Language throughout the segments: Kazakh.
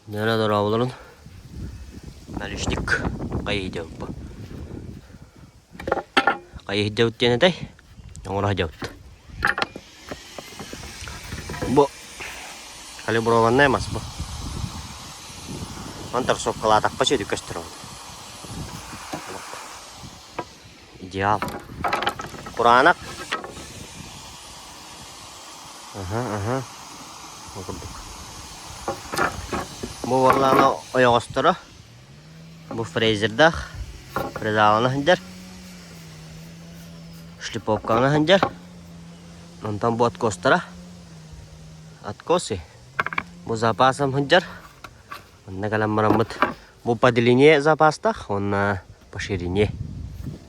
Nere doğru avlanın? Наличник кайдев. Кайдев тene day. Ora jawt. Bu kali buravan ne mas bu? Antar sok kalatak pa siya di kastro. Ideal. Kuranak. Aha. Makurduk. Bu varlana oyogostora. Bu freezerda. Freezerana hindir. Шлиповканы ханжар. Онтан бу откостара. Откосы. Бу запасом ханжар. Онна калам мараммыт. Бу по длине запастах, он по ширине.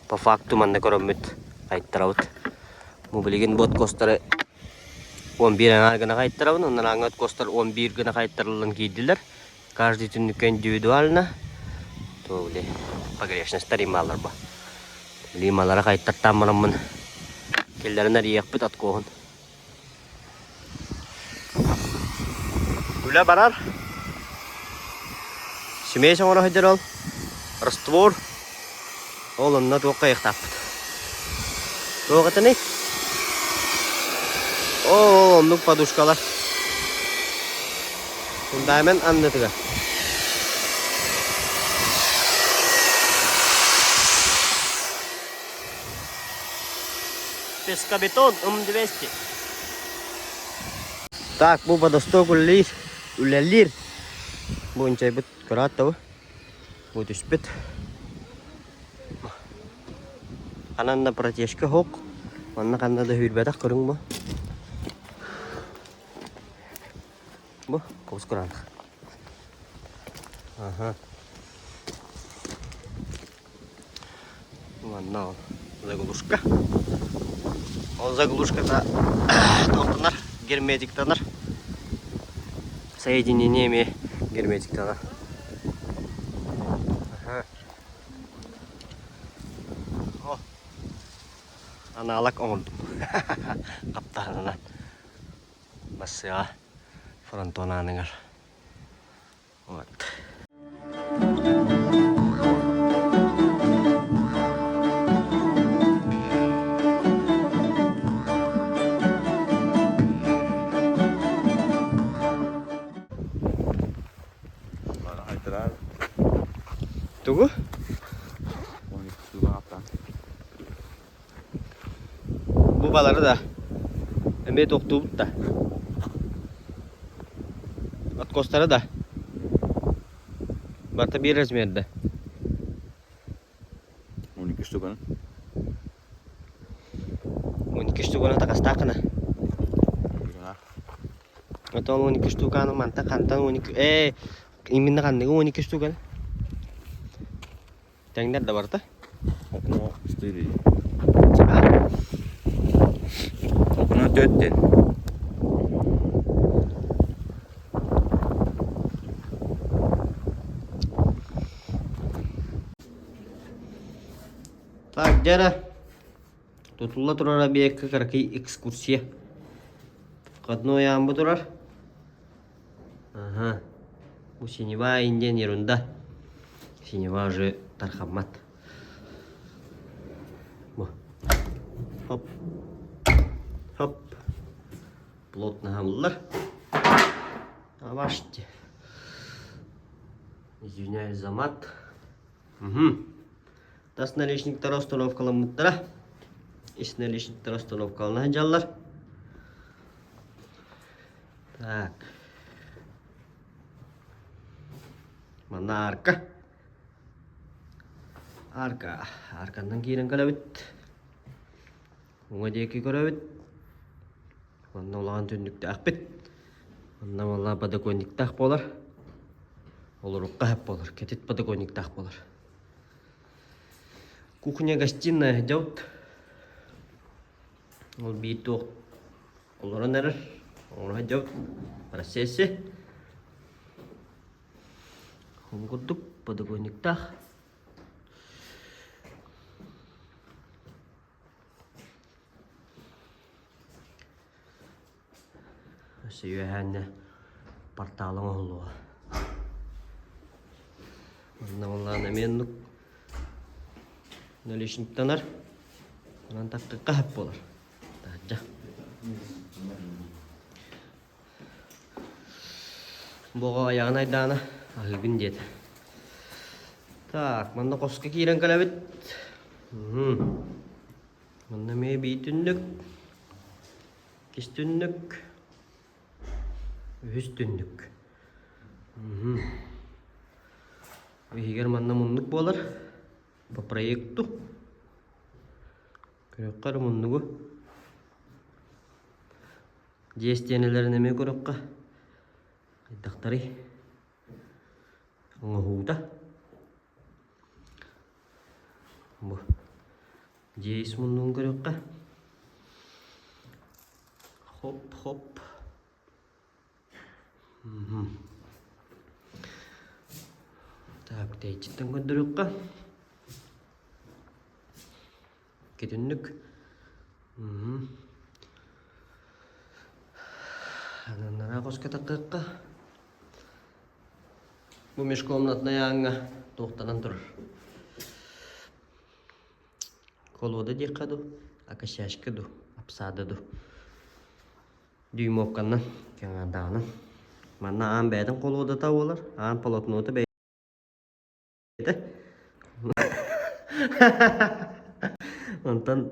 По факту манна короммыт кайттарабыт. Бу билген бу откостары 11 аңар гына кайттарабын. Оннан аңа откостар 11 гына кайттарылган кийдилер. Каждый түнүккө индивидуально. Тооле погрешность тарималар ба. Лималара кайттартан мараммын. Келлеринер иекпит аткоғын. Үлі барар. Семей соңыра хайдар ол. Раствор. Ол онна тоққа иқтаппыт. Тоғытыны. Ол оннық подушкалар. Фундамент аннытыға. Пескобетон 200. Так, bu подосток үлелер. Bu инчай бит караттау. Bu түспет. Кананда протежка хок. Манна канада хүрбәдәк көрүң бу. Бу кос каран. Ага. Манна заглушка. Ол заглушкада тоқтанар, герметиктанар. Соединениями герметиктанар. О, аналак оңырдым. Қаптарынан. Басыға фронтонаныңар. Вот. Tugu? Bu baları da emeği toktuğum da at kostları da barta bir razmerde 12 штука. 12 штука tak kastakna atau 12 штука anu mantap kantan 12 imin na kan 12 штука Тәңдер да барда? Окно 4. Окно 4. Так, жара. Тутулла турар объект каракай экскурсия. Входной ямбы турар. Ага. Bu синева инден ерунда. Синева уже тархамат. Хоп. Хоп. Плотно хамлар. Аваште. Извиняюсь за мат. Угу. Тас наличниктер установкаламыттара. Иш наличниктер установкалына жаллар. Так. Mana arka. Arkandan kiiren kalabit. Unga deki kalabit. Manna olağan tündükte akbit. Manna valla padakonik tak bolar. Olurukka hep bolar. Ketit padakonik tak bolar. Кухня гостиная идет. Ол биток. Олорон эрер. Олорон идет. Процессе. Хомгудук подоконник так. Сүйәһәнне порталың олуа. Manna vallahi nemennuk. Nölişnik tanar. Ondan taktıkka hep bolar. Taca. Boğa ayağına aydana. Ahılgın diyeti. Tak, manna koska kiren kalabit. Manna me bir tünnük. Kis tünnük. Ühüs tünnük. Vihiger manna munnuk bolar. Bu proyektu. Körökkar munnugu. Jestiyenilerin eme körökka. Daktari. Ngohuda. Bu. Jes munnun körökka. Hop hop. Tak, teyçitten göndürükka. Ketünlük. Ananlara koska takıkka. Bu meškomnatna yanga tohtanan turur. Koloda dikadu, akashashkadu, apsadadu. Düğümokkandan, kenardanan. Manna an beden koloda ta olar, an polotnota bede. Ondan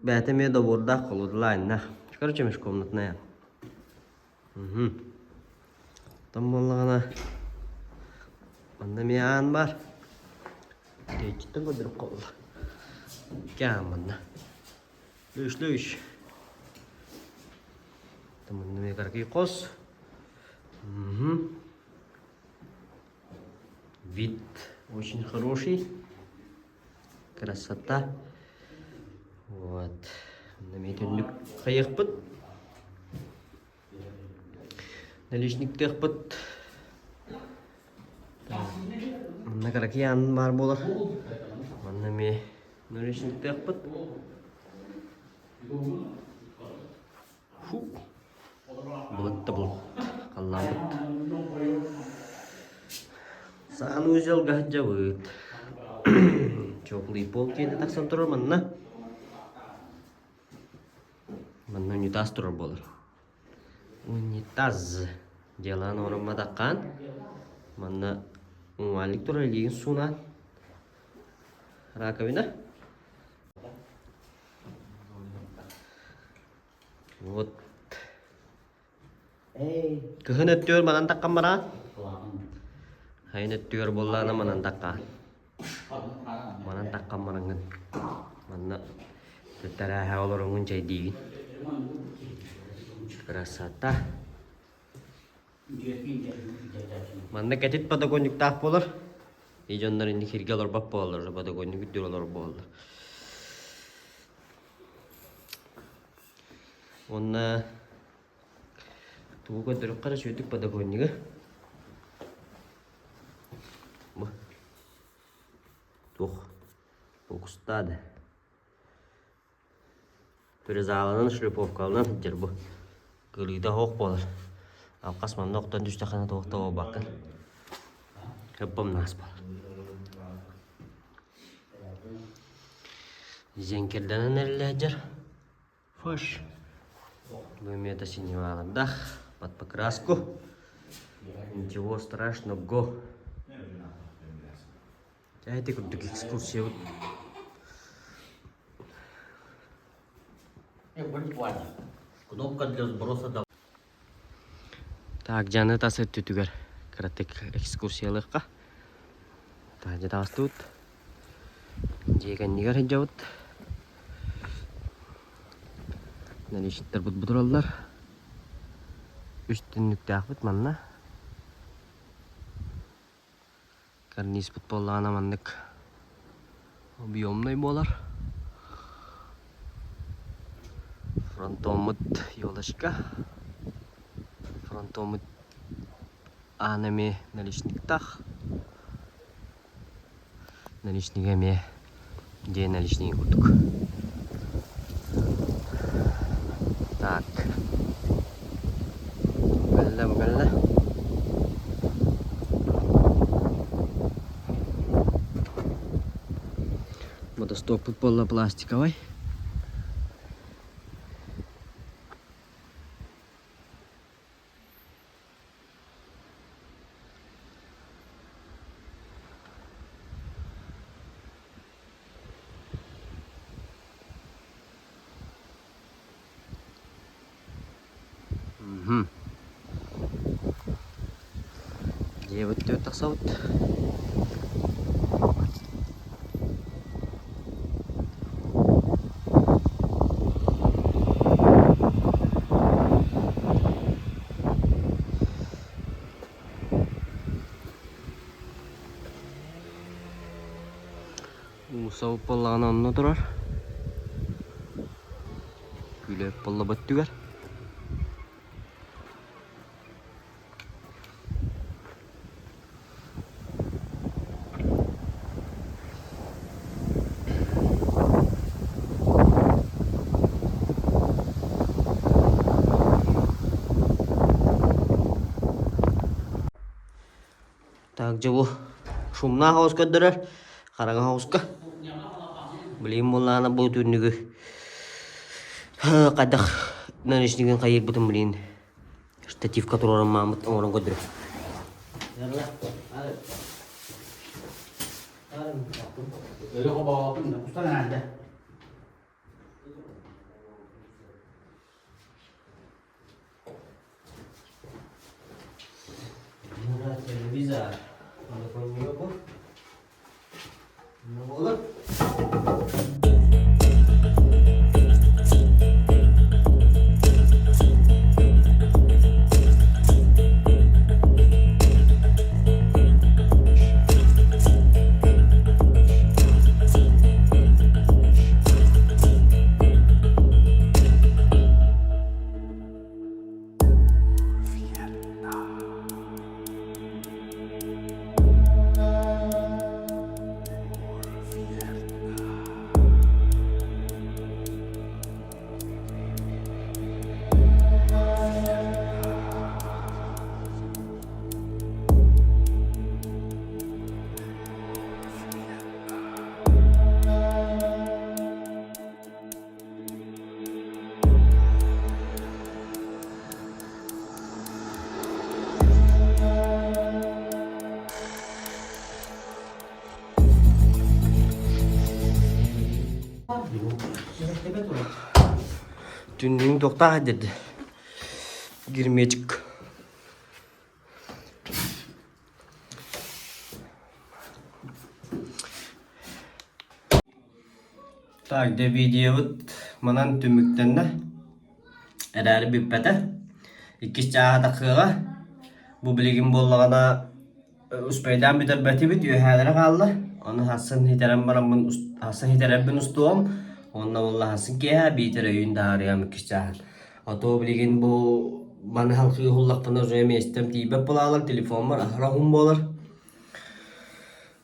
bətəməyə də burada qoludu layınna. Короче, мешкомнатная. Там болғана. Манда миян бар. Тейчіттен көдіріп қолды. Кәм манда. Лөш. Там мында мия каркай қос. Вид очень хороший. Красота. Вот. Наметенлік қайықпыт. Наличник текпыт. Мына каракиян бар болар. Мына ме наличник текпыт. Бұлытты бұл. Қаллабыт. Саған өзел ғаджа бұд. Теплый пол кейді тақсан тұрыр мына. Мына унитаз тұрыр болар. Унитаз. Делан орынма таққан. Мына умалик тұрыр леген суна. Раковина. Вот. Көхін өттер манан таққан бара? Хайын өттер боллана манан таққан. Манан таққан мараңын. Мана төттәрі әхә оларыңын жай дейгін. Красота. Манда кәтет подогонник тақ болар. Ежондар енді херге олар бап болар. Подогонник үттер олар болар. Онна туға дүрік қара сөйтік подогоннигі. Бұл. Туқ. Фокустады. Түрізалының шлюповкалынан жер бұл. Көлігді хоқ болар. Ал қасмамда оқтан дүшті қана тоқта ол бақын. Көппім нас бол. Зенкерденен әрілі жер. Фош. Бөмета синеваландах. Под покраску. Ничего страшного. Дайте күрдік экскурсия. Кнопка для сброса дал. Так, жаны тасы түтігер. Кіраттек экскурсиялыққа. Так, жетағыз тут. Жеген негер жауыт. Налешіттер бұд бұдыралдар. Үштін нүкті ақпыт манна. Карниз бұд болағына мандық. Объемный болар. Фронтомыт елашка. Фронтомыт анаме наличниктах. Наличнигаме де наличник утук. Так. Багалла. Автостоп полно пластиковый. Где вот это саут? Сау поллаган онно турар. Күлеп полла баттыгар. Также bu шумна хаус көддөрөр. Караңа хауска. Билим булланы бу түнүгү. Кадак нанышнигин кайыр бутун билин. Штативка турарам мамыт оңорон көддөрөр. Öyle kabahatın da usta nerede? Televizor. Ada koymuyor bu. Ne olur? Tündüğün doktor dedi. Girmeye çık. Tak de videoyu manan tümükten de herhalde bir pete. İki saat dakika. Bu bilgim bollağına uspaydan bir terbeti bitiyor. Herhalde kaldı. Onu Hasan Hiterem bana Hasan Hiterem ben ustum. Onunla vallahi Hasan ki ha bir tere yün dağırıyam iki saat. Ato bilgin bu bana halkı hullak bana zöme istem tibe bulalar telefon var ahrahum bolar.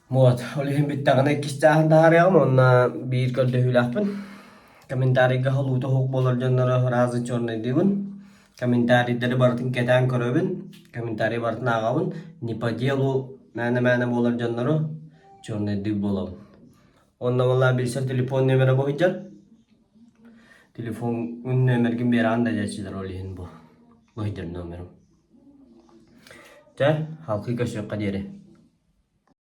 Muat olihim bittağına iki saat dağırıyam onna bir kadar hülakpın. Komentari gahalu tohuk bolar canlara razı çorne divun. Komentari dari bartın ketan korobin. Komentari bartın ağabın. Nipadiyalu mene bolar canlara çorne div bolam. Onunla vallahi bilgisayar telefon numara boyunca telefon numarım bir anda geçiyor olihin bu. Boyunca numaram. Halkı kaşık kaderi.